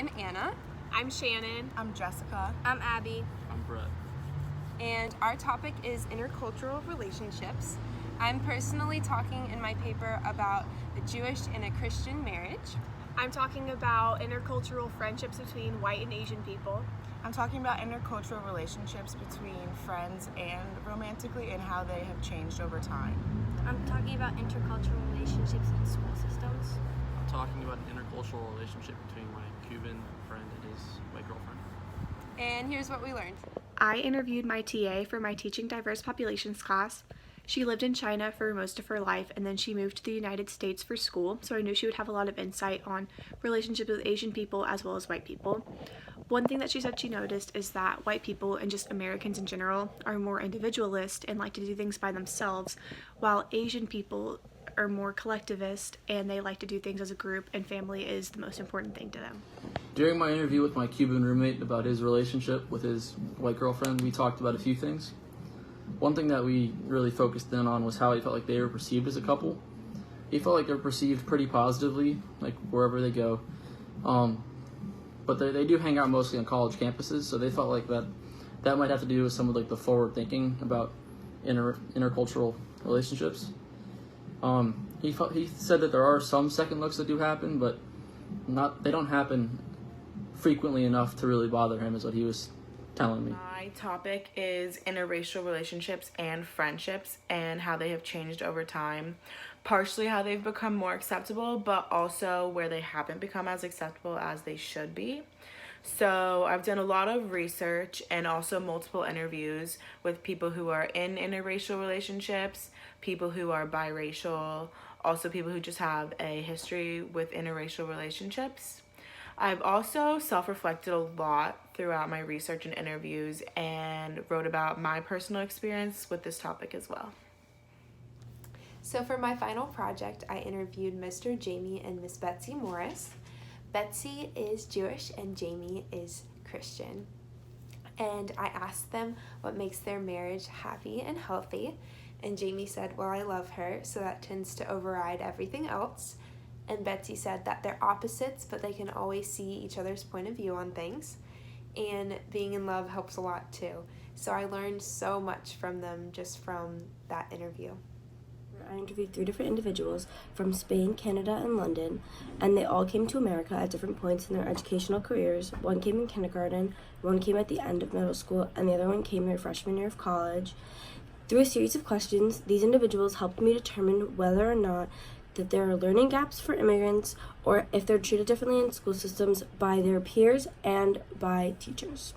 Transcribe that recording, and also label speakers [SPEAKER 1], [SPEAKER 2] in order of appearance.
[SPEAKER 1] I'm Anna.
[SPEAKER 2] I'm Shannon.
[SPEAKER 3] I'm Jessica.
[SPEAKER 2] I'm Abby.
[SPEAKER 4] I'm Brett.
[SPEAKER 1] And our topic is intercultural relationships. I'm personally talking in my paper about a Jewish and a Christian marriage.
[SPEAKER 2] I'm talking about intercultural friendships between white and Asian people.
[SPEAKER 3] I'm talking about intercultural relationships between friends and romantically and how they have changed over time.
[SPEAKER 5] I'm talking about intercultural relationships in school systems.
[SPEAKER 4] I'm talking about an intercultural relationship between my Cuban friend and his white girlfriend.
[SPEAKER 1] And here's what we learned.
[SPEAKER 2] I interviewed my TA for my Teaching Diverse Populations class. She lived in China for most of her life, and then she moved to the United States for school, so I knew she would have a lot of insight on relationships with Asian people as well as white people. One thing that she said she noticed is that white people and just Americans in general are more individualist and like to do things by themselves, while Asian people are more collectivist and they like to do things as a group, and family is the most important thing to them.
[SPEAKER 4] During my interview with my Cuban roommate about his relationship with his white girlfriend, we talked about a few things. One thing that we really focused in on was how he felt like they were perceived as a couple. He felt like they're perceived pretty positively, like wherever they go. But they do hang out mostly on college campuses, so they felt like that might have to do with some of like the forward thinking about intercultural relationships. He said that there are some second looks that do happen, but they don't happen frequently enough to really bother him, is what he was telling me.
[SPEAKER 3] My topic is interracial relationships and friendships and how they have changed over time. Partially how they've become more acceptable, but also where they haven't become as acceptable as they should be. So I've done a lot of research and also multiple interviews with people who are in interracial relationships, people who are biracial, also people who just have a history with interracial relationships. I've also self-reflected a lot throughout my research and interviews and wrote about my personal experience with this topic as well.
[SPEAKER 6] So for my final project, I interviewed Mr. Jamie and Miss Betsy Morris. Betsy is Jewish and Jamie is Christian. And I asked them what makes their marriage happy and healthy. And Jamie said, well, I love her, so that tends to override everything else. And Betsy said that they're opposites, but they can always see each other's point of view on things. And being in love helps a lot too. So I learned so much from them just from that interview.
[SPEAKER 5] I interviewed 3 different individuals from Spain, Canada, and London, and they all came to America at different points in their educational careers. One came in kindergarten, one came at the end of middle school, and the other one came their freshman year of college. Through a series of questions, these individuals helped me determine whether or not that there are learning gaps for immigrants or if they're treated differently in school systems by their peers and by teachers.